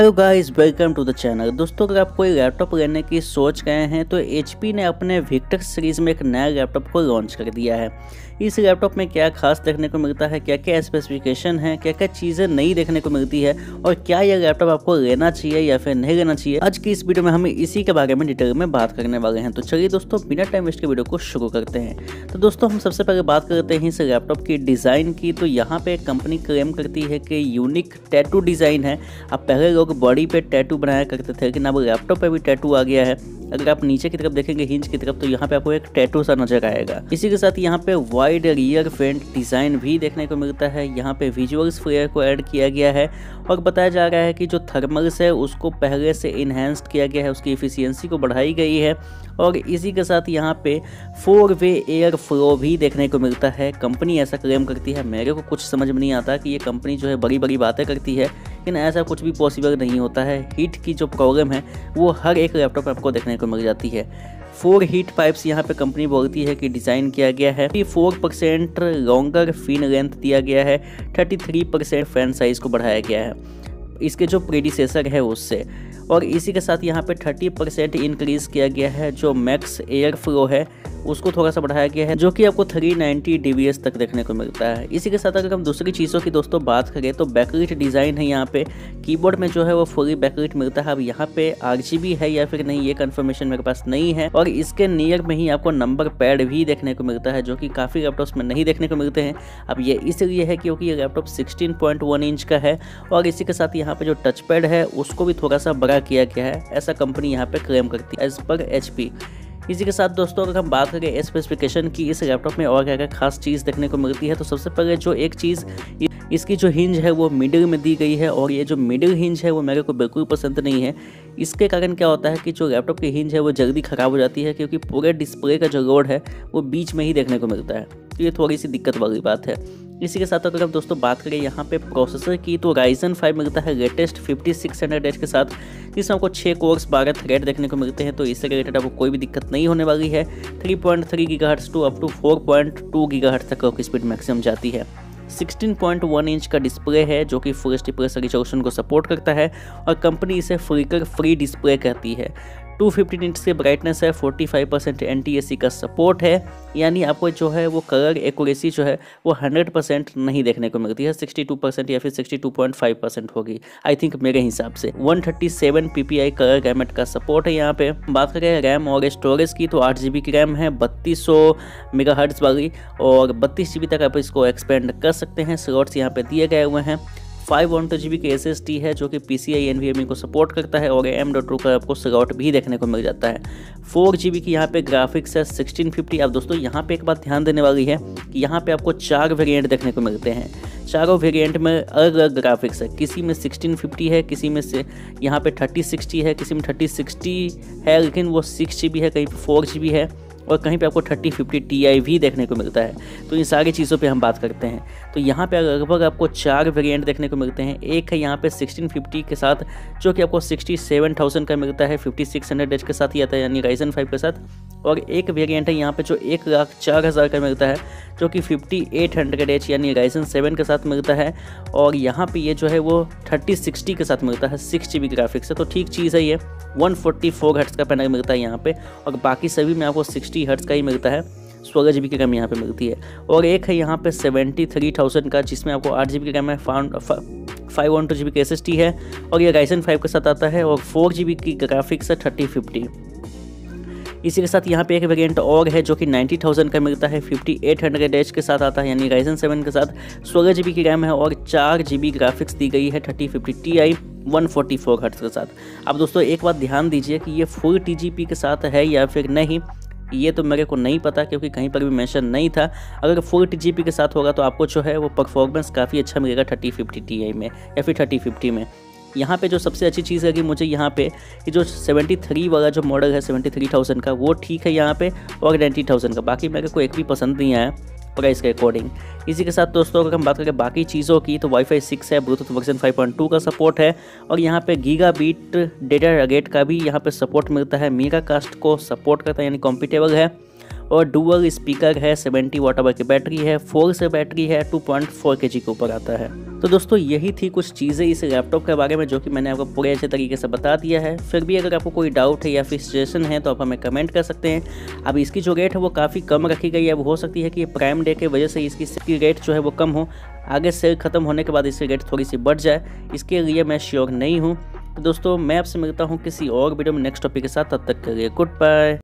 Hello guys, welcome to the channel. दोस्तों, अगर आप कोई लैपटॉप लेने की सोच गए हैं तो HP ने अपने victus सीरीज़ में एक नया लैपटॉप को लॉन्च कर दिया है। इस लैपटॉप में क्या खास देखने को मिलता है, क्या क्या स्पेसिफिकेशन है, क्या क्या चीज़ें नई देखने को मिलती है और क्या यह लैपटॉप आपको लेना चाहिए या फिर नहीं लेना चाहिए, आज की इस वीडियो में हम इसी के बारे में डिटेल में बात करने वाले हैं। तो चलिए दोस्तों, बिना टाइम वेस्ट के वीडियो को शुरू करते हैं। तो दोस्तों, हम सबसे पहले बात करते हैं इस लैपटॉप की डिज़ाइन की। तो यहाँ पे कंपनी क्लेम करती है कि यूनिक टैटू डिज़ाइन है। अब पहले लोग बॉडी पे टैटू बनाया करते थे, लेकिन अब लैपटॉप पे भी टैटू आ गया है। अगर आप नीचे की तरफ देखेंगे हिंज की तरफ, तो यहाँ पे आपको एक टैटू सा नजर आएगा। इसी के साथ यहाँ पे वाइड रियर फेंट डिजाइन भी देखने को मिलता है। यहाँ पे विजुअल्स फ्लेयर को ऐड किया गया है और बताया जा रहा है कि जो थर्मल्स है उसको पहले से इन्हेंस्ड किया गया है, उसकी एफिशिएंसी को बढ़ाई गई है। और इसी के साथ यहाँ पे 4-वे एयर फ्लो भी देखने को मिलता है। कंपनी ऐसा क्लेम करती है। मेरे को कुछ समझ में नहीं आता कि ये कंपनी जो है बड़ी बड़ी बातें करती है, लेकिन ऐसा कुछ भी पॉसिबल नहीं होता है। हीट की जो प्रॉब्लम है वो हर एक लैपटॉप में आपको देखने को मिल जाती है। 4 हीट पाइप्स यहाँ पे कंपनी बोलती है कि डिज़ाइन किया गया है। 4% लॉन्गर फिन लेंथ दिया गया है। 33% फैन साइज को बढ़ाया गया है इसके जो प्रीडिसेसर है उससे। और इसी के साथ यहाँ पे 30% इंक्रीज़ किया गया है। जो मैक्स एयर फ्लो है उसको थोड़ा सा बढ़ाया गया है, जो कि आपको 390 dBs तक देखने को मिलता है। इसी के साथ अगर हम दूसरी चीज़ों की दोस्तों बात करें तो बैकलाइट डिज़ाइन है। यहाँ पे कीबोर्ड में जो है वो फुली बैकलाइट मिलता है। अब यहाँ पे RGB है या फिर नहीं, ये कंफर्मेशन मेरे पास नहीं है। और इसके नियर में ही आपको नंबर पैड भी देखने को मिलता है, जो कि काफ़ी लैपटॉप्स में नहीं देखने को मिलते हैं। अब ये इसलिए है क्योंकि ये लैपटॉप 16.1 इंच का है। और इसी के साथ यहाँ पे जो टच पैड है उसको भी थोड़ा सा बड़ा किया गया है, ऐसा कंपनी यहाँ पे क्लेम करती है एज पर HP। इसी के साथ दोस्तों, अगर हम बात करें स्पेसिफिकेशन की, इस लैपटॉप में और क्या क्या खास चीज़ देखने को मिलती है, तो सबसे पहले जो एक चीज़, इसकी जो हिंज है वो मिडिल में दी गई है। और ये जो मिडिल हिंज है वो मेरे को बिल्कुल पसंद नहीं है। इसके कारण क्या होता है कि जो लैपटॉप की हिंज है वो जल्दी ख़राब हो जाती है, क्योंकि पूरे डिस्प्ले का जो लोड है वो बीच में ही देखने को मिलता है। तो ये थोड़ी सी दिक्कत वाली बात है। इसी के साथ अगर हम दोस्तों बात करें यहाँ पे प्रोसेसर की, तो Ryzen 5 मिलता है लेटेस्ट 5600H के साथ, जिसमें आपको 6 कोर्स 12 थ्रेड देखने को मिलते हैं। तो इससे रिलेटेड आपको कोई भी दिक्कत नहीं होने वाली है। 3.3 GHz to up to 4.2 GHz तक क्लॉक स्पीड मैक्सिमम जाती है। 16.1 इंच का डिस्प्ले है, जो कि फुल एचडी प्लस रिजोल्यूशन को सपोर्ट करता है और कंपनी इसे फ्लिकर फ्री डिस्प्ले कहती है। 250 इंच की ब्राइटनेस है। 45% NTSC का सपोर्ट है, यानी आपको जो है वो कलर एक्यूरेसी जो है वो 100% नहीं देखने को मिलती है। 62% या फिर 62.5% होगी आई थिंक मेरे हिसाब से। 137 PPI कलर गैमेट का सपोर्ट है। यहाँ पे बात करें रैम और स्टोरेज की, तो 8GB की रैम है 3200 MHz वाली, और 32GB तक आप इसको एक्सपेंड कर सकते हैं। स्लॉट्स यहाँ पे दिए गए हुए हैं। 512GB की SSD है, जो कि PCI NVMe को सपोर्ट करता है, और M.2 का आपको स्लॉट भी देखने को मिल जाता है। 4GB की यहाँ पे ग्राफिक्स है 1650। अब दोस्तों यहाँ पे एक बात ध्यान देने वाली है कि यहाँ पे आपको 4 वेरिएंट देखने को मिलते हैं। चारों वेरिएंट में अलग अलग ग्राफिक्स है। किसी में 1650 है, किसी में से यहाँ पे 3060 है, किसी में 3060 है लेकिन वो 6GB है, कहीं पे 4GB है, और कहीं पे आपको 3050 Ti भी देखने को मिलता है। तो इन सारी चीज़ों पे हम बात करते हैं, तो यहाँ पे लगभग आपको 4 वेरिएंट देखने को मिलते हैं। एक है यहाँ पे 1650 के साथ, जो कि आपको 67,000 का मिलता है, 5600H के साथ ही आता है, यानी Ryzen 5 के साथ। और एक वेरिएंट है यहाँ पे जो 1,04,000 का मिलता है, जो कि 5800H यानी Ryzen 7 के साथ मिलता है। और यहाँ पे ये जो है वो 3060 के साथ मिलता है, 6GB ग्राफिक्स है, तो ठीक चीज़ है ये। 144 हर्ट्ज़ का पैनल मिलता है यहाँ पे, और बाकी सभी में आपको 60 हर्ट्ज़ का ही मिलता है। 16GB की रैम यहाँ पे मिलती है। और एक है यहाँ पे 73,000 का, जिसमें आपको 8GB की रैम है, 512GB की SSD है, और ये Ryzen 5 के साथ आता है, और 4GB की ग्राफिक्स है 3050। इसी के साथ यहाँ पे एक वेरिएंट और है, जो कि 90,000 का मिलता है, 5800H के साथ आता है, यानी Ryzen 7 के साथ। 16GB की रैम है और 4GB ग्राफिक्स दी गई है 3050 Ti 144 हर्ट्ज़ के साथ। अब दोस्तों एक बात ध्यान दीजिए कि ये फुल TGP के साथ है या फिर नहीं, ये तो मेरे को नहीं पता, क्योंकि कहीं पर भी मेंशन नहीं था। अगर फुल TGP के साथ होगा तो आपको जो है वो परफॉर्मेंस काफ़ी अच्छा मिलेगा 3050 Ti में या फिर 3050 में। यहाँ पे जो सबसे अच्छी चीज़ लगी मुझे यहाँ पे कि जो 73 वाला जो मॉडल है 73,000 का, वो ठीक है यहाँ पे, और 90,000 का। बाकी मेरे को एक भी पसंद नहीं आया प्राइस के अकॉर्डिंग। इसी के साथ दोस्तों अगर हम बात करें बाकी चीज़ों की, तो Wi-Fi 6 है, ब्लूटूथ वर्जन 5.2 का सपोर्ट है, और यहाँ पे गीगाबीट डेटा रेट का भी यहाँ पे सपोर्ट मिलता है। मीगा कास्ट को सपोर्ट करता है, यानी कॉम्पिटेबल है। और डुअल स्पीकर है, 70 वाट आवर की बैटरी है, 4 से बैटरी है, 2.4 kg के ऊपर आता है। तो दोस्तों यही थी कुछ चीज़ें इस लैपटॉप के बारे में जो कि मैंने आपको पूरे अच्छे तरीके से बता दिया है। फिर भी अगर आपको कोई डाउट है या फिर सजेशन है तो आप हमें कमेंट कर सकते हैं। अब इसकी जो रेट है वो काफ़ी कम रखी गई है। अब हो सकती है कि प्राइम डे के वजह से इसकी रेट जो है वो कम हो, आगे सेल खत्म होने के बाद इसकी रेट थोड़ी सी बढ़ जाए, इसके लिए मैं श्योर नहीं हूँ। तो दोस्तों मैं आपसे मिलता हूँ किसी और वीडियो में नेक्स्ट टॉपिक के साथ, तब तक के लिए गुड बाय।